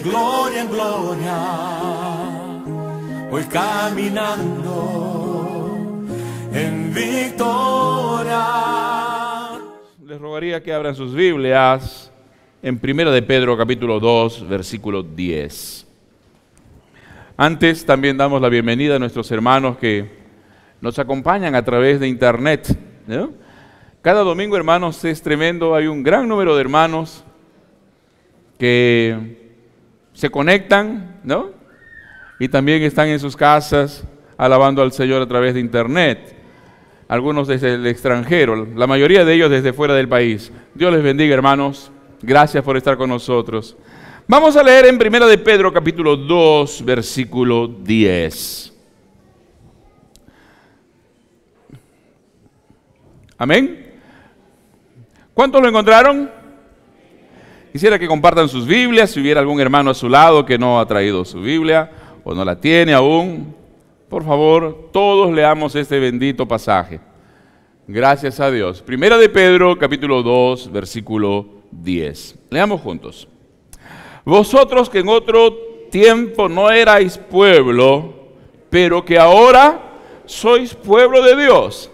gloria en gloria, voy caminando en victoria. Les rogaría que abran sus Biblias en 1 de Pedro capítulo 2, versículo 10. Antes también damos la bienvenida a nuestros hermanos que nos acompañan a través de internet, ¿no? Cada domingo, hermanos, es tremendo. Hay un gran número de hermanos que se conectan, ¿no? Y también están en sus casas alabando al Señor a través de internet. Algunos desde el extranjero, la mayoría de ellos desde fuera del país. Dios les bendiga, hermanos. Gracias por estar con nosotros. Vamos a leer en 1 de Pedro capítulo 2, versículo 10. Amén. ¿Cuántos lo encontraron? Quisiera que compartan sus Biblias. Si hubiera algún hermano a su lado que no ha traído su Biblia o no la tiene aún, por favor, todos leamos este bendito pasaje. Gracias a Dios. 1 de Pedro capítulo 2, versículo 10. Leamos juntos. Vosotros que en otro tiempo no erais pueblo, pero que ahora sois pueblo de Dios,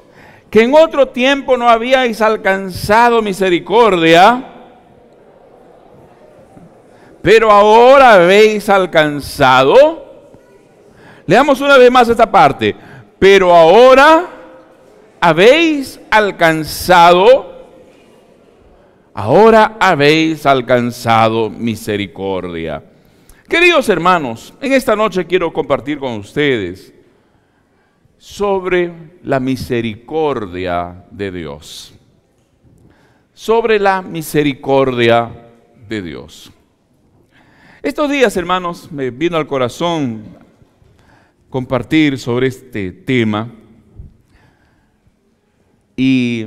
que en otro tiempo no habíais alcanzado misericordia, pero ahora habéis alcanzado. Leamos una vez más esta parte. Pero ahora habéis alcanzado. Ahora habéis alcanzado misericordia. Queridos hermanos, en esta noche quiero compartir con ustedes sobre la misericordia de Dios. Sobre la misericordia de Dios. Estos días, hermanos, me vino al corazón compartir sobre este tema. Y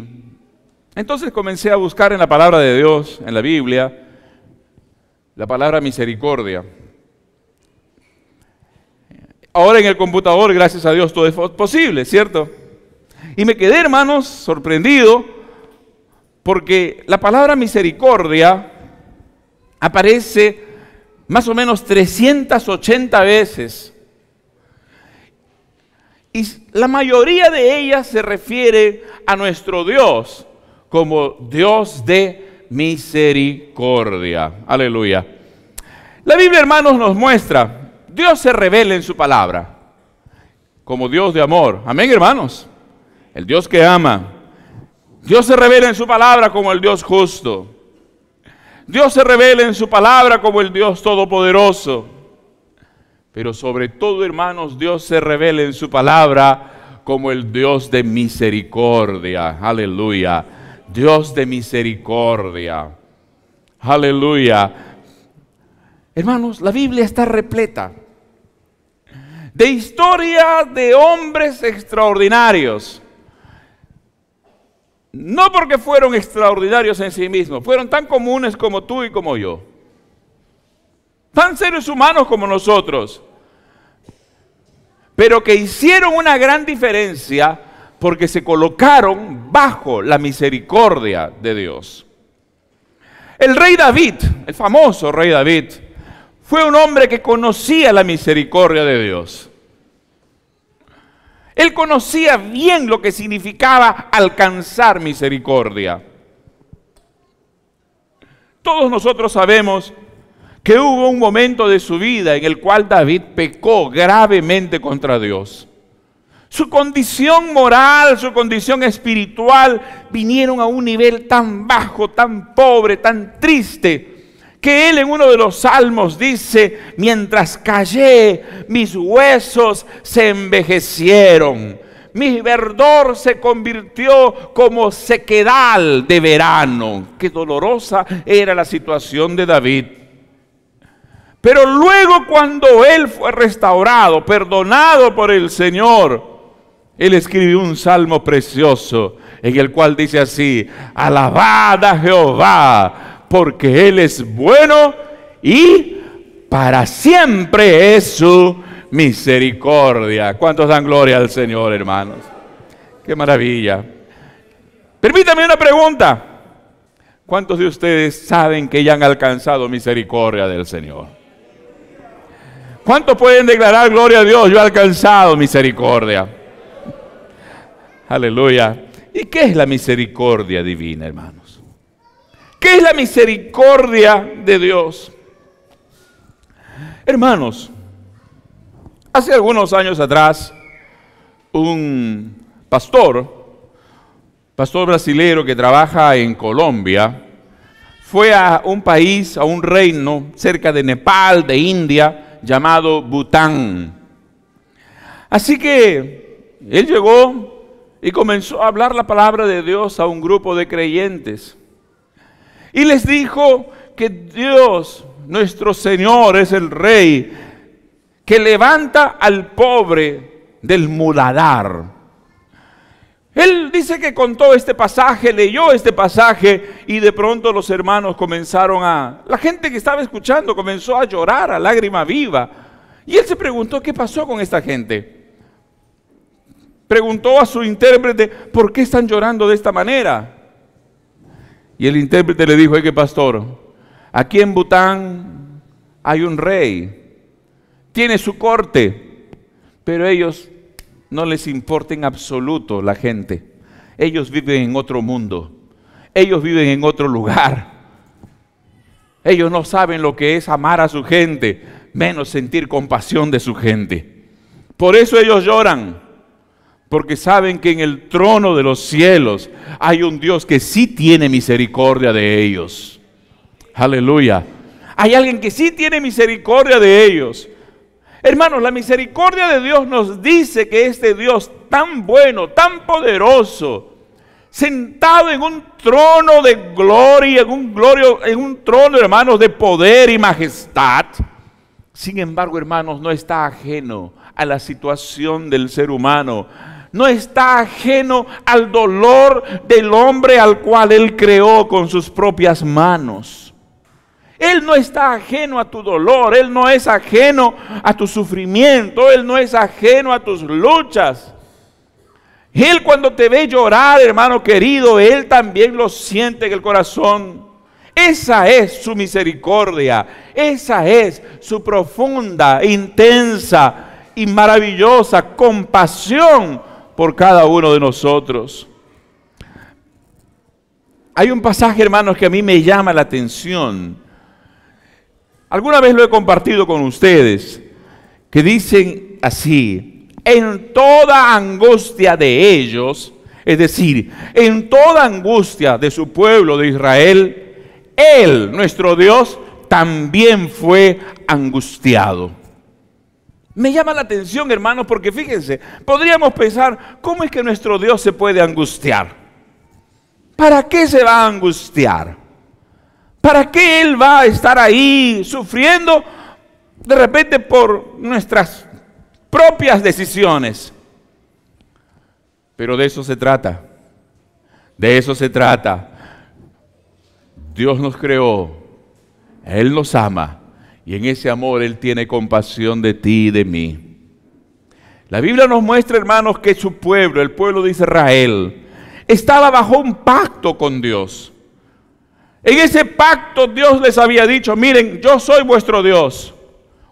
entonces comencé a buscar en la palabra de Dios, en la Biblia, la palabra misericordia. Ahora en el computador, gracias a Dios, todo es posible, ¿cierto? Y me quedé, hermanos, sorprendido, porque la palabra misericordia aparece más o menos 380 veces. Y la mayoría de ellas se refiere a nuestro Dios como Dios de misericordia. Aleluya. La Biblia, hermanos, nos muestra, Dios se revela en su palabra como Dios de amor. Amén, hermanos. El Dios que ama. Dios se revela en su palabra como el Dios justo. Dios se revela en su palabra como el Dios todopoderoso. Pero sobre todo, hermanos, Dios se revela en su palabra como el Dios de misericordia. Aleluya. Dios de misericordia. Aleluya. Hermanos, la Biblia está repleta de historias de hombres extraordinarios. No porque fueron extraordinarios en sí mismos, fueron tan comunes como tú y como yo. Tan seres humanos como nosotros. Pero que hicieron una gran diferencia porque se colocaron bajo la misericordia de Dios. El rey David, el famoso rey David, fue un hombre que conocía la misericordia de Dios. Él conocía bien lo que significaba alcanzar misericordia. Todos nosotros sabemos que hubo un momento de su vida en el cual David pecó gravemente contra Dios. Su condición moral, su condición espiritual vinieron a un nivel tan bajo, tan pobre, tan triste, que él en uno de los salmos dice: mientras callé, mis huesos se envejecieron, mi verdor se convirtió como sequedal de verano. Qué dolorosa era la situación de David. Pero luego, cuando él fue restaurado, perdonado por el Señor, él escribió un salmo precioso en el cual dice así: alabad a Jehová, porque Él es bueno y para siempre es su misericordia. ¿Cuántos dan gloria al Señor, hermanos? ¡Qué maravilla! Permítame una pregunta. ¿Cuántos de ustedes saben que ya han alcanzado misericordia del Señor? ¿Cuántos pueden declarar gloria a Dios? Yo he alcanzado misericordia. Aleluya. ¿Y qué es la misericordia divina, hermanos? ¿Qué es la misericordia de Dios? Hermanos, hace algunos años atrás, un pastor brasilero que trabaja en Colombia, fue a un país, a un reino cerca de Nepal, de India, llamado Bután. Así que él llegó y comenzó a hablar la palabra de Dios a un grupo de creyentes. Y les dijo que Dios, nuestro Señor, es el Rey que levanta al pobre del muladar. Él dice que contó este pasaje, leyó este pasaje, y de pronto los hermanos la gente que estaba escuchando comenzó a llorar a lágrima viva. Y él se preguntó, ¿qué pasó con esta gente? Preguntó a su intérprete, ¿por qué están llorando de esta manera? Y el intérprete le dijo, pastor, aquí en Bután hay un rey, tiene su corte, pero ellos no les importa en absoluto la gente. Ellos viven en otro mundo, ellos viven en otro lugar. Ellos no saben lo que es amar a su gente, menos sentir compasión de su gente. Por eso ellos lloran, porque saben que en el trono de los cielos hay un Dios que sí tiene misericordia de ellos. Aleluya. Hay alguien que sí tiene misericordia de ellos. Hermanos, la misericordia de Dios nos dice que este Dios tan bueno, tan poderoso, sentado en un trono de gloria, en un trono, hermanos, de poder y majestad, sin embargo, hermanos, no está ajeno a la situación del ser humano. No está ajeno al dolor del hombre al cual Él creó con sus propias manos. Él no está ajeno a tu dolor, Él no es ajeno a tu sufrimiento, Él no es ajeno a tus luchas. Él cuando te ve llorar, hermano querido, Él también lo siente en el corazón. Esa es su misericordia, esa es su profunda, intensa y maravillosa compasión por cada uno de nosotros. Hay un pasaje, hermanos, que a mí me llama la atención. Alguna vez lo he compartido con ustedes, que dicen así: en toda angustia de ellos, es decir, en toda angustia de su pueblo de Israel, Él, nuestro Dios, también fue angustiado. Me llama la atención, hermanos, porque fíjense, podríamos pensar, ¿cómo es que nuestro Dios se puede angustiar? ¿Para qué se va a angustiar? ¿Para qué Él va a estar ahí sufriendo de repente por nuestras propias decisiones? Pero de eso se trata. De eso se trata. Dios nos creó, Él nos ama, y en ese amor Él tiene compasión de ti y de mí. La Biblia nos muestra, hermanos, que su pueblo, el pueblo de Israel, estaba bajo un pacto con Dios. En ese pacto Dios les había dicho: miren, yo soy vuestro Dios,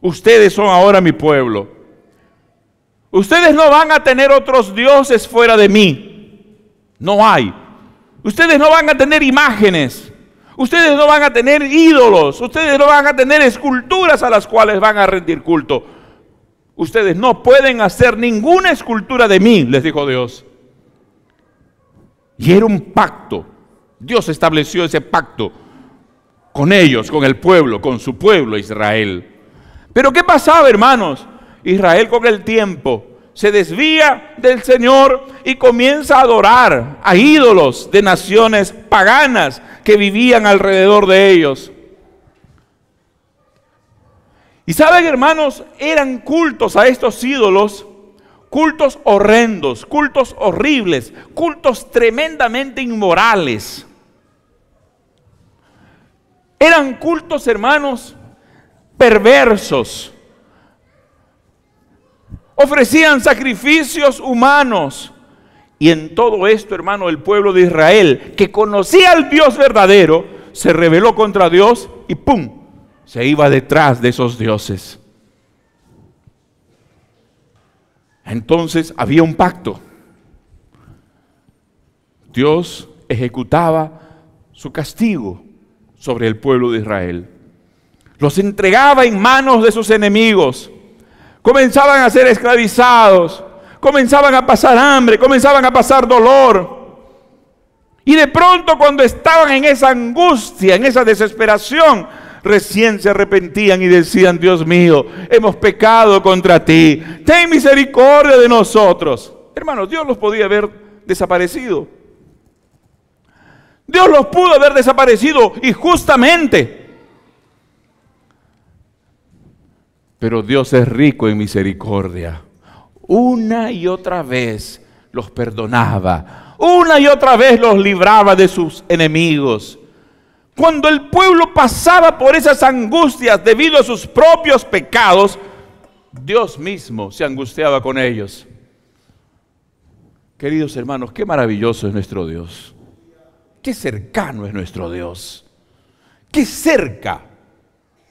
ustedes son ahora mi pueblo. Ustedes no van a tener otros dioses fuera de mí, no hay. Ustedes no van a tener imágenes, ustedes no van a tener ídolos, ustedes no van a tener esculturas a las cuales van a rendir culto. Ustedes no pueden hacer ninguna escultura de mí, les dijo Dios. Y era un pacto. Dios estableció ese pacto con ellos, con el pueblo, con su pueblo Israel. Pero ¿qué pasaba, hermanos? Israel con el tiempo se desvía del Señor y comienza a adorar a ídolos de naciones paganas que vivían alrededor de ellos. Y saben, hermanos, eran cultos a estos ídolos, cultos horrendos, cultos horribles, cultos tremendamente inmorales. Eran cultos, hermanos, perversos. Ofrecían sacrificios humanos. Y en todo esto, hermano, el pueblo de Israel, que conocía al Dios verdadero, se rebeló contra Dios y ¡pum!, se iba detrás de esos dioses. Entonces había un pacto. Dios ejecutaba su castigo sobre el pueblo de Israel. Los entregaba en manos de sus enemigos. Comenzaban a ser esclavizados, comenzaban a pasar hambre, comenzaban a pasar dolor. Y de pronto, cuando estaban en esa angustia, en esa desesperación, recién se arrepentían y decían: Dios mío, hemos pecado contra ti, ten misericordia de nosotros. Hermanos, Dios los podía haber desaparecido. Dios los pudo haber desaparecido injustamente. Pero Dios es rico en misericordia. Una y otra vez los perdonaba. Una y otra vez los libraba de sus enemigos. Cuando el pueblo pasaba por esas angustias debido a sus propios pecados, Dios mismo se angustiaba con ellos. Queridos hermanos, qué maravilloso es nuestro Dios. Qué cercano es nuestro Dios. Qué cerca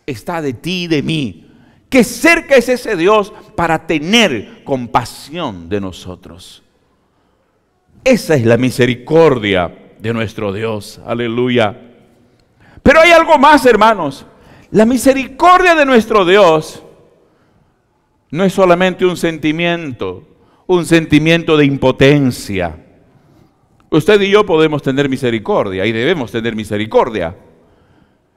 está de ti y de mí. Qué cerca es ese Dios para tener compasión de nosotros. Esa es la misericordia de nuestro Dios. Aleluya. Pero hay algo más, hermanos. La misericordia de nuestro Dios no es solamente un sentimiento de impotencia. Usted y yo podemos tener misericordia y debemos tener misericordia.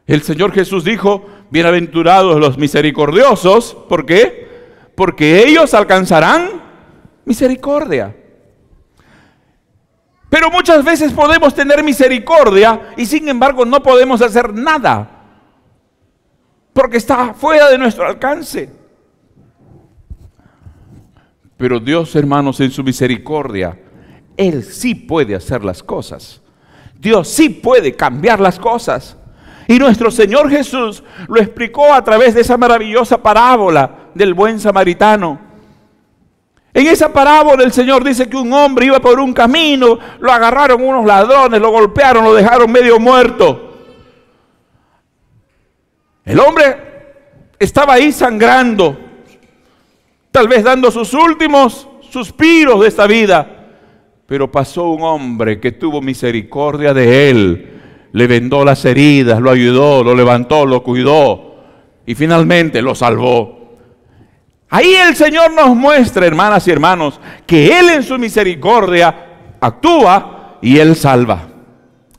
El Señor Jesús dijo: bienaventurados los misericordiosos. ¿Por qué? Porque ellos alcanzarán misericordia. Pero muchas veces podemos tener misericordia y sin embargo no podemos hacer nada, porque está fuera de nuestro alcance. Pero Dios, hermanos, en su misericordia, Él sí puede hacer las cosas. Dios sí puede cambiar las cosas. Y nuestro Señor Jesús lo explicó a través de esa maravillosa parábola del buen samaritano. En esa parábola el Señor dice que un hombre iba por un camino, lo agarraron unos ladrones, lo golpearon, lo dejaron medio muerto. El hombre estaba ahí sangrando, tal vez dando sus últimos suspiros de esta vida. Pero pasó un hombre que tuvo misericordia de él. Le vendó las heridas, lo ayudó, lo levantó, lo cuidó y finalmente lo salvó. Ahí el Señor nos muestra, hermanas y hermanos, que Él en su misericordia actúa y Él salva.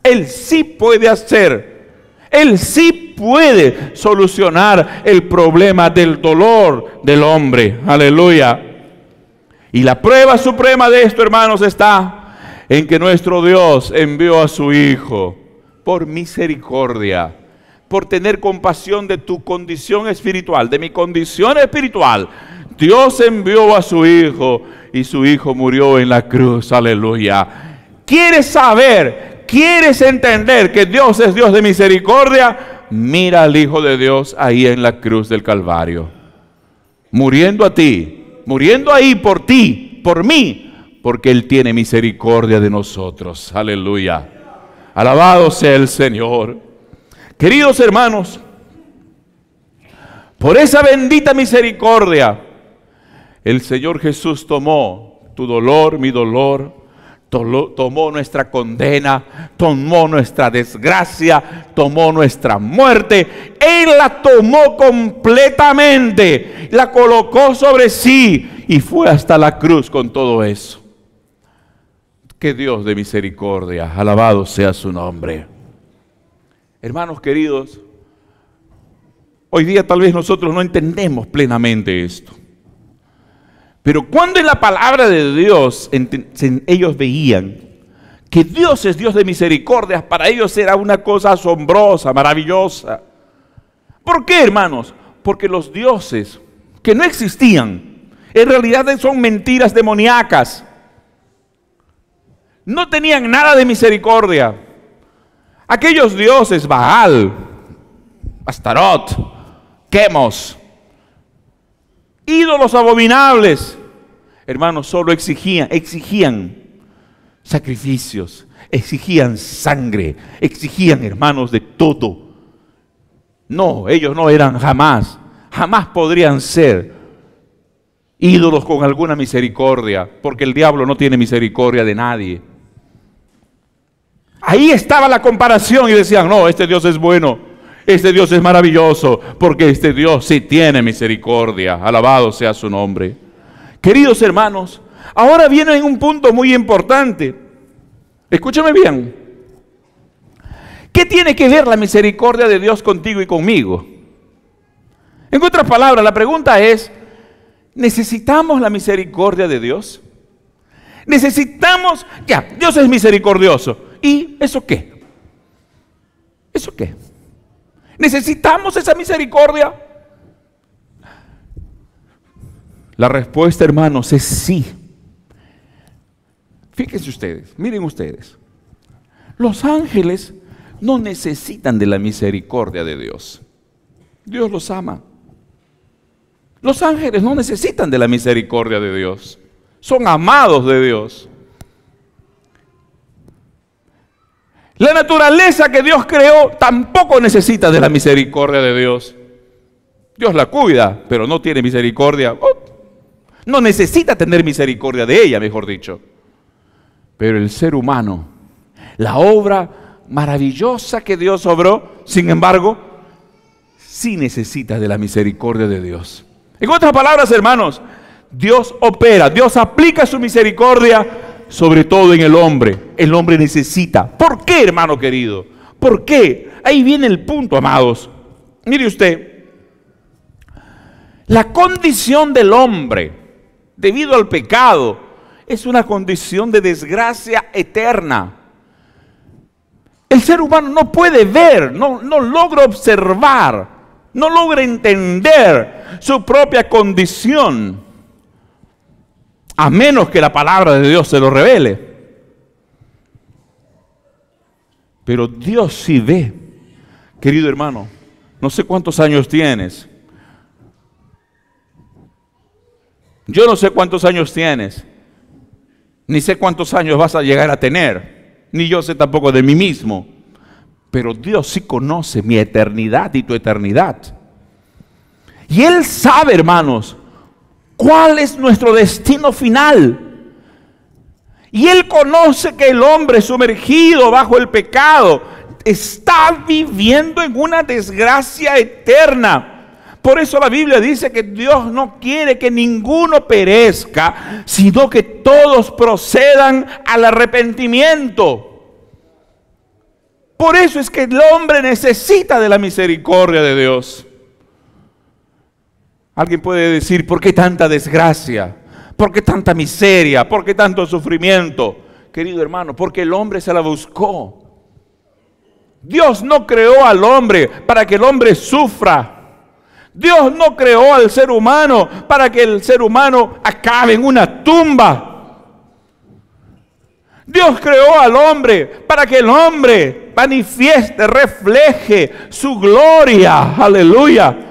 Él sí puede hacer, Él sí puede solucionar el problema del dolor del hombre. Aleluya. Y la prueba suprema de esto, hermanos, está en que nuestro Dios envió a su Hijo por misericordia, por tener compasión de tu condición espiritual, de mi condición espiritual. Dios envió a su Hijo y su Hijo murió en la cruz. Aleluya. ¿Quieres saber? ¿Quieres entender que Dios es Dios de misericordia? Mira al Hijo de Dios ahí en la cruz del Calvario, muriendo a ti, muriendo ahí por ti, por mí, porque Él tiene misericordia de nosotros. Aleluya. Alabado sea el Señor. Queridos hermanos, por esa bendita misericordia, el Señor Jesús tomó tu dolor, mi dolor, tomó nuestra condena, tomó nuestra desgracia, tomó nuestra muerte. Él la tomó completamente, la colocó sobre sí y fue hasta la cruz con todo eso. ¡Qué Dios de misericordia! Alabado sea su nombre. Hermanos queridos, hoy día tal vez nosotros no entendemos plenamente esto. Pero cuando en la palabra de Dios ellos veían que Dios es Dios de misericordia, para ellos era una cosa asombrosa, maravillosa. ¿Por qué, hermanos? Porque los dioses que no existían, en realidad son mentiras demoníacas. No tenían nada de misericordia. Aquellos dioses, Baal, Astarot, Quemos, ídolos abominables, hermanos, solo exigían sacrificios, exigían sangre, exigían, hermanos, de todo. No, ellos no eran jamás podrían ser ídolos con alguna misericordia, porque el diablo no tiene misericordia de nadie. Ahí estaba la comparación y decían, no, este Dios es bueno, este Dios es maravilloso, porque este Dios sí tiene misericordia. Alabado sea su nombre. Queridos hermanos, ahora viene un punto muy importante. Escúchame bien. ¿Qué tiene que ver la misericordia de Dios contigo y conmigo? En otras palabras, la pregunta es, ¿necesitamos la misericordia de Dios? Necesitamos, ya, Dios es misericordioso. ¿Y eso qué? ¿Eso qué? ¿Necesitamos esa misericordia? La respuesta, hermanos, es sí. Fíjense ustedes, miren ustedes. Los ángeles no necesitan de la misericordia de Dios. Dios los ama. Los ángeles no necesitan de la misericordia de Dios. Son amados de Dios. La naturaleza que Dios creó tampoco necesita de la misericordia de Dios. Dios la cuida, pero no tiene misericordia. No necesita tener misericordia de ella, mejor dicho. Pero el ser humano, la obra maravillosa que Dios obró, sin embargo, sí necesita de la misericordia de Dios. En otras palabras, hermanos, Dios opera, Dios aplica su misericordia sobre todo en el hombre. El hombre necesita. ¿Por qué, hermano querido? ¿Por qué? Ahí viene el punto, amados. Mire usted, la condición del hombre, debido al pecado, es una condición de desgracia eterna. El ser humano no puede ver, no logra observar, no logra entender su propia condición, a menos que la palabra de Dios se lo revele. Pero Dios sí ve. Querido hermano, no sé cuántos años tienes. Yo no sé cuántos años tienes. Ni sé cuántos años vas a llegar a tener. Ni yo sé tampoco de mí mismo. Pero Dios sí conoce mi eternidad y tu eternidad. Y Él sabe, hermanos, cuál es nuestro destino final. Y Él conoce que el hombre sumergido bajo el pecado está viviendo en una desgracia eterna. Por eso la Biblia dice que Dios no quiere que ninguno perezca, sino que todos procedan al arrepentimiento. Por eso es que el hombre necesita de la misericordia de Dios. Alguien puede decir, ¿por qué tanta desgracia? ¿Por qué tanta miseria? ¿Por qué tanto sufrimiento? Querido hermano, porque el hombre se la buscó. Dios no creó al hombre para que el hombre sufra. Dios no creó al ser humano para que el ser humano acabe en una tumba. Dios creó al hombre para que el hombre manifieste, refleje su gloria. Aleluya.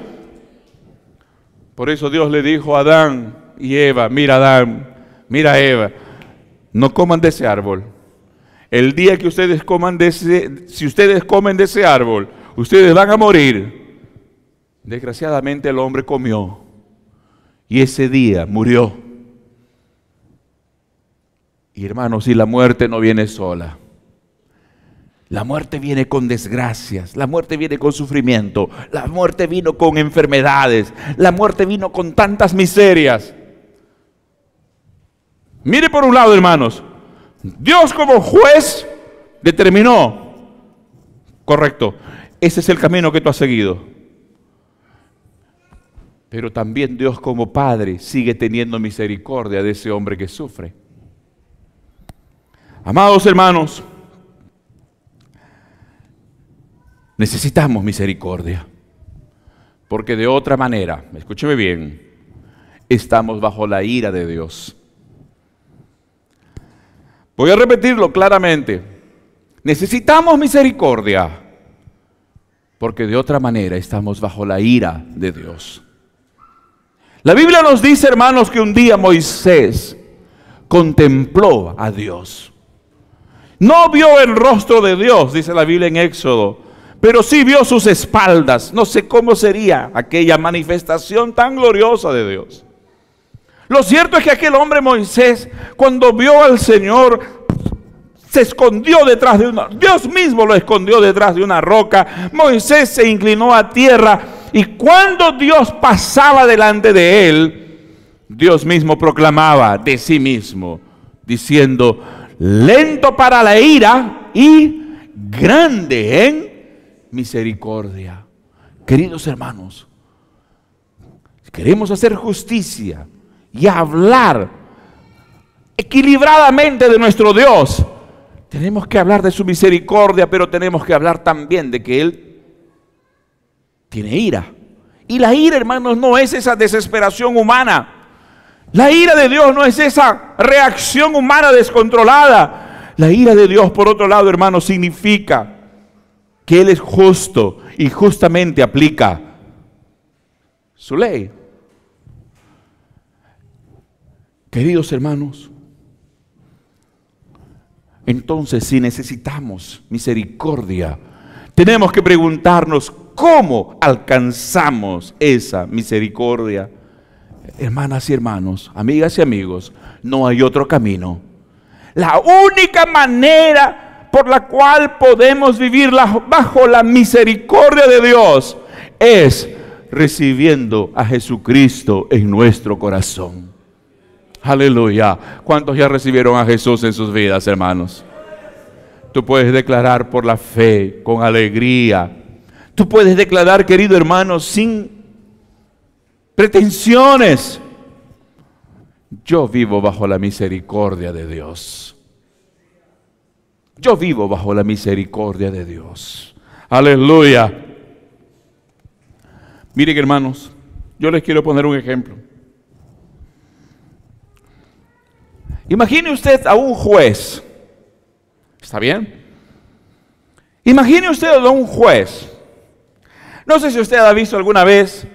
Por eso Dios le dijo a Adán y Eva, mira Adán, mira Eva, no coman de ese árbol. El día que ustedes coman si ustedes comen de ese árbol, ustedes van a morir. Desgraciadamente el hombre comió y ese día murió. Y hermanos, y la muerte no viene sola. La muerte viene con desgracias, la muerte viene con sufrimiento, la muerte vino con enfermedades, la muerte vino con tantas miserias. Mire por un lado, hermanos, Dios como juez determinó, correcto, ese es el camino que tú has seguido. Pero también Dios como Padre sigue teniendo misericordia de ese hombre que sufre. Amados hermanos, necesitamos misericordia, porque de otra manera, escúcheme bien, estamos bajo la ira de Dios. Voy a repetirlo claramente, necesitamos misericordia, porque de otra manera estamos bajo la ira de Dios. La Biblia nos dice, hermanos, que un día Moisés contempló a Dios. No vio el rostro de Dios, dice la Biblia en Éxodo, pero sí vio sus espaldas. No sé cómo sería aquella manifestación tan gloriosa de Dios. Lo cierto es que aquel hombre Moisés, cuando vio al Señor, se escondió detrás de una, Dios mismo lo escondió detrás de una roca. Moisés se inclinó a tierra y cuando Dios pasaba delante de él, Dios mismo proclamaba de sí mismo, diciendo, lento para la ira y grande en misericordia. Queridos hermanos, si queremos hacer justicia y hablar equilibradamente de nuestro Dios, tenemos que hablar de su misericordia, pero tenemos que hablar también de que Él tiene ira. Y la ira, hermanos, no es esa desesperación humana. La ira de Dios no es esa reacción humana descontrolada. La ira de Dios, por otro lado, hermanos, significa que Él es justo y justamente aplica su ley. Queridos hermanos, entonces si necesitamos misericordia, tenemos que preguntarnos cómo alcanzamos esa misericordia. Hermanas y hermanos, amigas y amigos, no hay otro camino. La única manera por la cual podemos vivir bajo la misericordia de Dios es recibiendo a Jesucristo en nuestro corazón. Aleluya. ¿Cuántos ya recibieron a Jesús en sus vidas, hermanos? Tú puedes declarar por la fe, con alegría. Tú puedes declarar, querido hermano, sin pretensiones: yo vivo bajo la misericordia de Dios. Yo vivo bajo la misericordia de Dios. Aleluya. Miren, hermanos, yo les quiero poner un ejemplo. Imagine usted a un juez. ¿Está bien? Imagine usted a un juez. No sé si usted ha visto alguna vez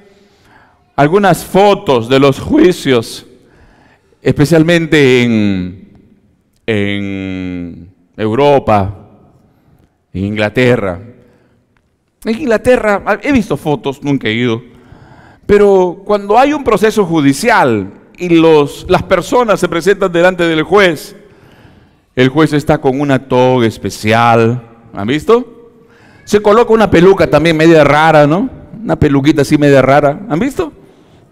algunas fotos de los juicios, especialmente en Europa, en Inglaterra. En Inglaterra he visto fotos, nunca he ido, pero cuando hay un proceso judicial y las personas se presentan delante del juez, el juez está con una toga especial. ¿Han visto? Se coloca una peluca también media rara, ¿no? Una peluquita así media rara. ¿Han visto?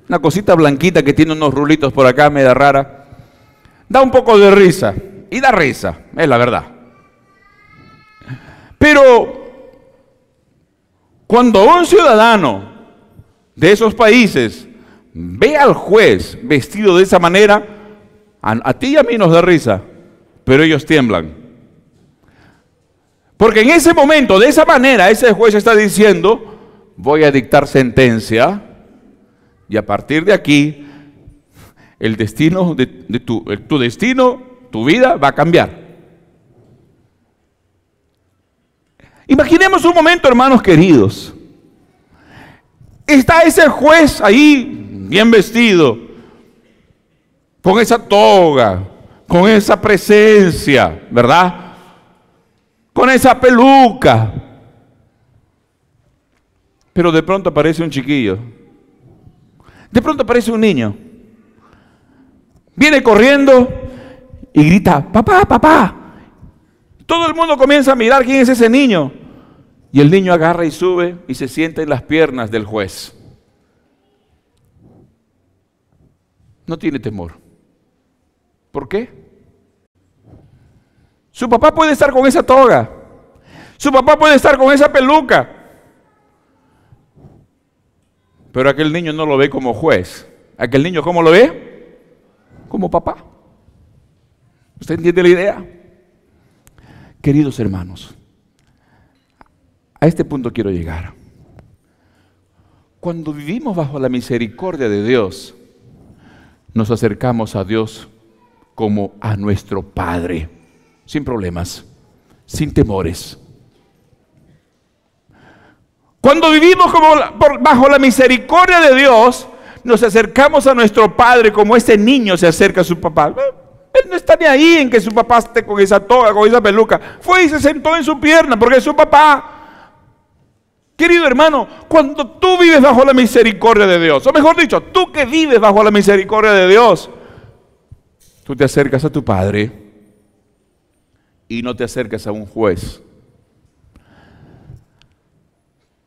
Una cosita blanquita que tiene unos rulitos por acá, media rara. Da un poco de risa. Y da risa, es la verdad. Pero cuando un ciudadano de esos países ve al juez vestido de esa manera, a ti y a mí nos da risa, pero ellos tiemblan. Porque en ese momento, de esa manera, ese juez está diciendo: voy a dictar sentencia y a partir de aquí el destino tu destino, tu vida va a cambiar. Imaginemos un momento, hermanos queridos. Está ese juez ahí, bien vestido, con esa toga, con esa presencia, ¿verdad? Con esa peluca. Pero de pronto aparece un chiquillo. De pronto aparece un niño. Viene corriendo y grita: papá, papá. Todo el mundo comienza a mirar quién es ese niño. Y el niño agarra y sube y se sienta en las piernas del juez. No tiene temor. ¿Por qué? Su papá puede estar con esa toga. Su papá puede estar con esa peluca. Pero aquel niño no lo ve como juez. Aquel niño, ¿cómo lo ve? Como papá. ¿Usted entiende la idea? Queridos hermanos, a este punto quiero llegar. Cuando vivimos bajo la misericordia de Dios, nos acercamos a Dios como a nuestro Padre, sin problemas, sin temores. Cuando vivimos bajo la misericordia de Dios, nos acercamos a nuestro Padre como ese niño se acerca a su papá. Él no está ni ahí en que su papá esté con esa toga, con esa peluca. Fue y se sentó en su pierna porque es su papá. Querido hermano, cuando tú vives bajo la misericordia de Dios, o mejor dicho, tú que vives bajo la misericordia de Dios, tú te acercas a tu Padre y no te acercas a un juez.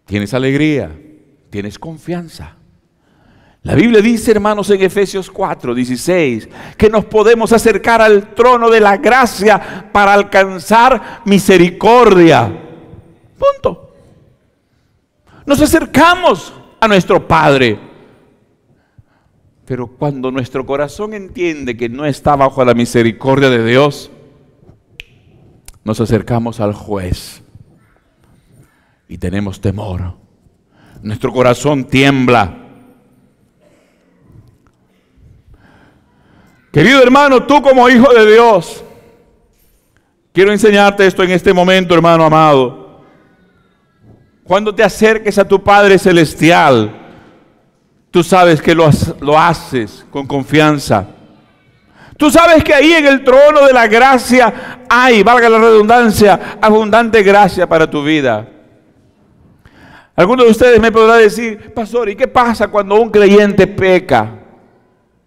Tienes alegría, tienes confianza. La Biblia dice, hermanos, en Efesios 4:16, que nos podemos acercar al trono de la gracia para alcanzar misericordia. Punto. Nos acercamos a nuestro Padre. Pero cuando nuestro corazón entiende que no está bajo la misericordia de Dios, nos acercamos al juez y tenemos temor. Nuestro corazón tiembla. Querido hermano, tú como hijo de Dios, quiero enseñarte esto en este momento, hermano amado. Cuando te acerques a tu Padre Celestial, tú sabes que lo haces con confianza. Tú sabes que ahí en el trono de la gracia hay, valga la redundancia, abundante gracia para tu vida. Algunos de ustedes me podrán decir, pastor, ¿y qué pasa cuando un creyente peca?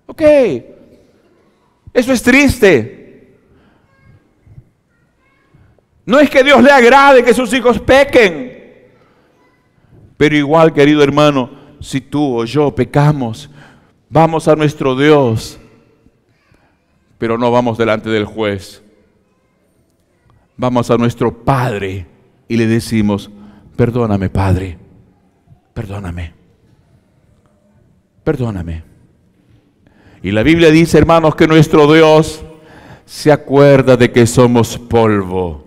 Ok, eso es triste. No es que Dios le agrade que sus hijos pequen. Pero igual, querido hermano, si tú o yo pecamos, vamos a nuestro Dios, pero no vamos delante del juez. Vamos a nuestro Padre y le decimos, perdóname, Padre, perdóname, perdóname. Y la Biblia dice, hermanos, que nuestro Dios se acuerda de que somos polvo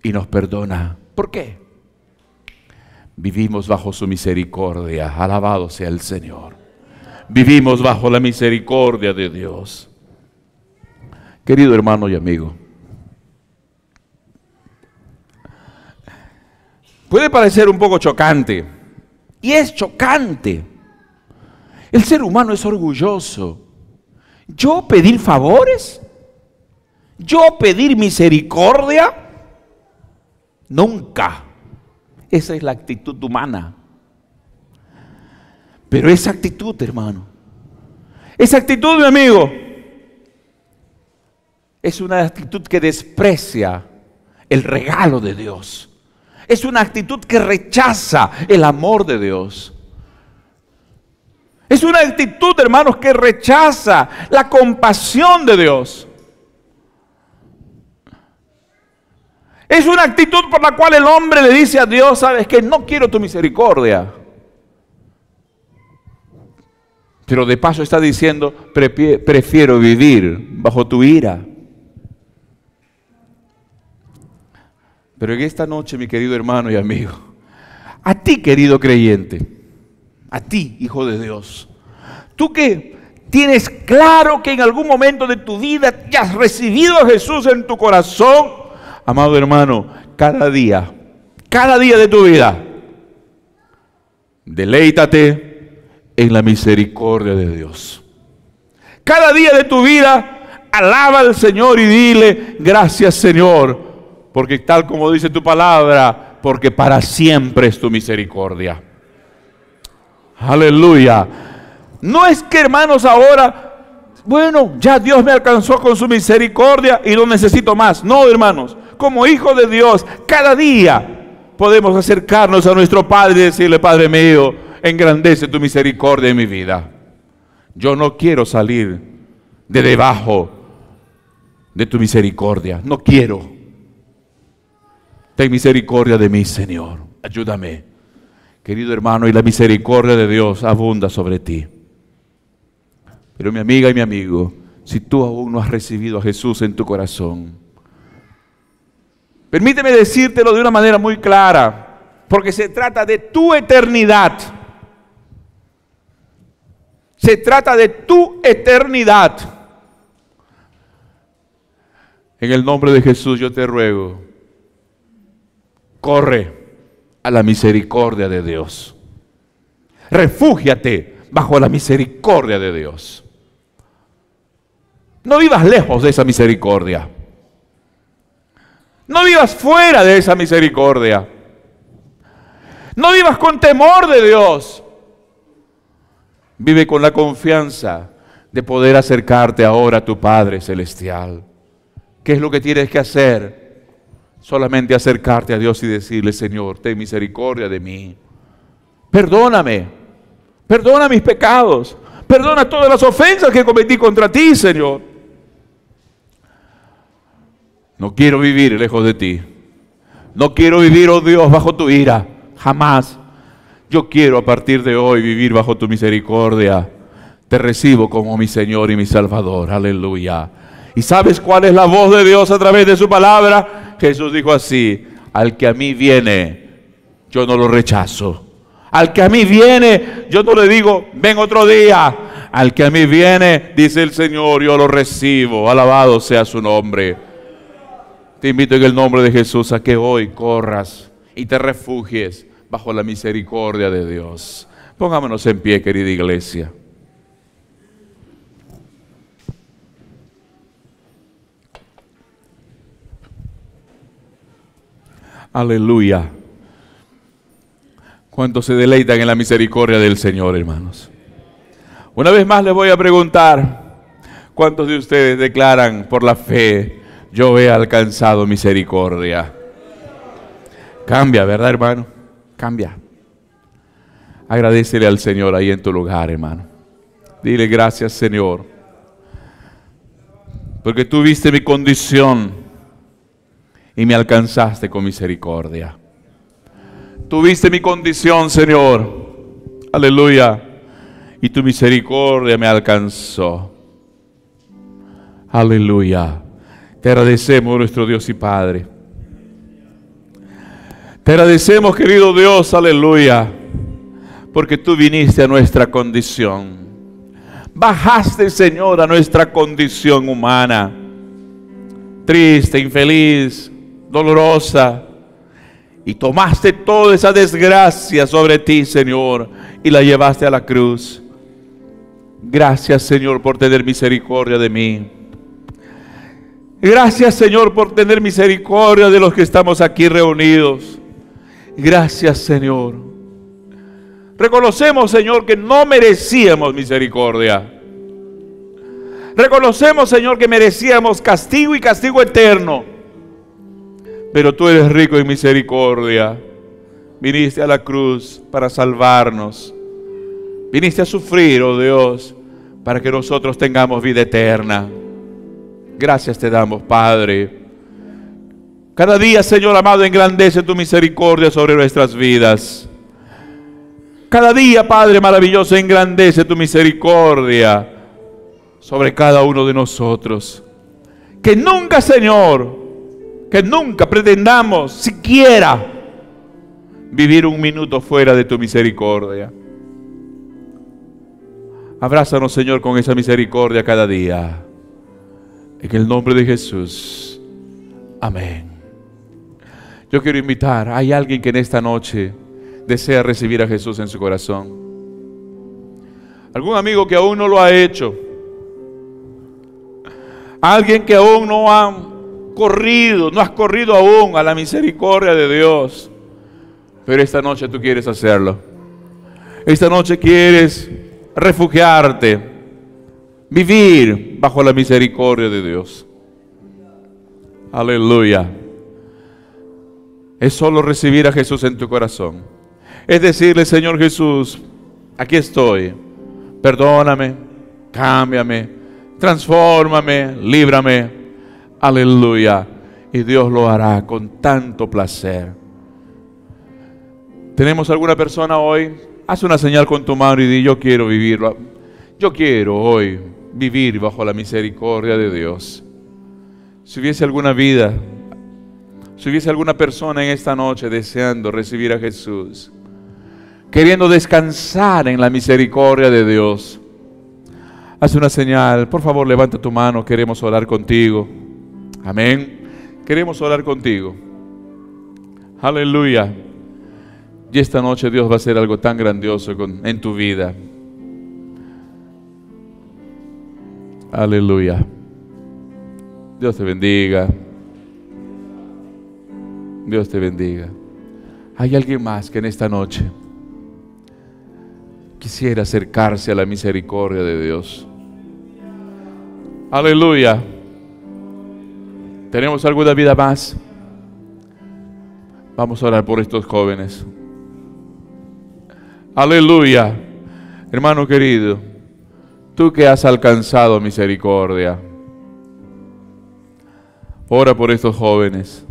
y nos perdona. ¿Por qué? Vivimos bajo su misericordia. Alabado sea el Señor. Vivimos bajo la misericordia de Dios. Querido hermano y amigo, puede parecer un poco chocante, y es chocante. El ser humano es orgulloso. ¿Yo pedir favores? ¿Yo pedir misericordia? Nunca. Esa es la actitud humana. Pero esa actitud, hermano, esa actitud, mi amigo, es una actitud que desprecia el regalo de Dios. Es una actitud que rechaza el amor de Dios. Es una actitud, hermanos, que rechaza la compasión de Dios. Es una actitud por la cual el hombre le dice a Dios, ¿sabes qué? No quiero tu misericordia. Pero de paso está diciendo, prefiero vivir bajo tu ira. Pero en esta noche, mi querido hermano y amigo, a ti, querido creyente, a ti, hijo de Dios, tú que tienes claro que en algún momento de tu vida ya has recibido a Jesús en tu corazón, amado hermano, cada día de tu vida, deleítate en la misericordia de Dios. Cada día de tu vida, alaba al Señor y dile, gracias Señor, porque tal como dice tu palabra, porque para siempre es tu misericordia. Aleluya. No es que, hermanos, ahora, bueno, ya Dios me alcanzó con su misericordia y no necesito más. No, hermanos, como hijo de Dios, cada día podemos acercarnos a nuestro Padre y decirle, Padre mío, engrandece tu misericordia en mi vida. Yo no quiero salir de debajo de tu misericordia. No quiero. Ten misericordia de mí, Señor. Ayúdame. Querido hermano, y la misericordia de Dios abunda sobre ti. Pero mi amiga y mi amigo, si tú aún no has recibido a Jesús en tu corazón, permíteme decírtelo de una manera muy clara, porque se trata de tu eternidad. Se trata de tu eternidad. En el nombre de Jesús yo te ruego, corre a la misericordia de Dios. Refúgiate bajo la misericordia de Dios. No vivas lejos de esa misericordia. No vivas fuera de esa misericordia. No vivas con temor de Dios. Vive con la confianza de poder acercarte ahora a tu Padre Celestial. ¿Qué es lo que tienes que hacer? Solamente acercarte a Dios y decirle: Señor, ten misericordia de mí. Perdóname. Perdona mis pecados. Perdona todas las ofensas que cometí contra ti, Señor. No quiero vivir lejos de ti. No quiero vivir, oh Dios, bajo tu ira. Jamás. Yo quiero a partir de hoy vivir bajo tu misericordia. Te recibo como mi Señor y mi Salvador. Aleluya. ¿Y sabes cuál es la voz de Dios a través de su palabra? Jesús dijo así: al que a mí viene, yo no lo rechazo. Al que a mí viene, yo no le digo, ven otro día. Al que a mí viene, dice el Señor, yo lo recibo. Alabado sea su nombre. Te invito en el nombre de Jesús a que hoy corras y te refugies bajo la misericordia de Dios. Pongámonos en pie, querida iglesia. Aleluya. ¿Cuántos se deleitan en la misericordia del Señor, hermanos? Una vez más les voy a preguntar: ¿cuántos de ustedes declaran por la fe: yo he alcanzado misericordia? Cambia, ¿verdad, hermano? Cambia. Agradécele al Señor ahí en tu lugar, hermano. Dile: gracias, Señor, porque tú viste mi condición y me alcanzaste con misericordia. Tú viste mi condición, Señor. Aleluya. Y tu misericordia me alcanzó. Aleluya. Te agradecemos, nuestro Dios y Padre. Te agradecemos, querido Dios, aleluya, porque tú viniste a nuestra condición. Bajaste, Señor, a nuestra condición humana, triste, infeliz, dolorosa, y tomaste toda esa desgracia sobre ti, Señor, y la llevaste a la cruz. Gracias, Señor, por tener misericordia de mí. Gracias, Señor, por tener misericordia de los que estamos aquí reunidos. Gracias, Señor. Reconocemos, Señor, que no merecíamos misericordia. Reconocemos, Señor, que merecíamos castigo y castigo eterno. Pero tú eres rico en misericordia. Viniste a la cruz para salvarnos. Viniste a sufrir, oh Dios, para que nosotros tengamos vida eterna. Gracias te damos, Padre. Cada día, Señor amado, engrandece tu misericordia sobre nuestras vidas. Cada día, Padre maravilloso, engrandece tu misericordia sobre cada uno de nosotros. Que nunca, Señor, que nunca pretendamos siquiera vivir un minuto fuera de tu misericordia. Abrázanos, Señor, con esa misericordia cada día. En el nombre de Jesús. Amén. Yo quiero invitar, hay alguien que en esta noche desea recibir a Jesús en su corazón. Algún amigo que aún no lo ha hecho. Alguien que aún no ha corrido, no has corrido aún a la misericordia de Dios. Pero esta noche tú quieres hacerlo. Esta noche quieres refugiarte, vivir bajo la misericordia de Dios. Aleluya. Es solo recibir a Jesús en tu corazón. Es decirle: Señor Jesús, aquí estoy. Perdóname, cámbiame, transfórmame, líbrame. Aleluya. Y Dios lo hará con tanto placer. ¿Tenemos alguna persona hoy? Haz una señal con tu mano y di: yo quiero vivirlo. Yo quiero hoy vivir bajo la misericordia de Dios. Si hubiese alguna vida, si hubiese alguna persona en esta noche deseando recibir a Jesús, queriendo descansar en la misericordia de Dios, haz una señal. Por favor, levanta tu mano. Queremos orar contigo. Amén. Queremos orar contigo. Aleluya. Y esta noche Dios va a hacer algo tan grandioso en tu vida. Aleluya. Dios te bendiga. Dios te bendiga. Hay alguien más que en esta noche quisiera acercarse a la misericordia de Dios. Aleluya. ¿Tenemos alguna vida más? Vamos a orar por estos jóvenes. Aleluya. Hermano querido, tú que has alcanzado misericordia, ora por estos jóvenes.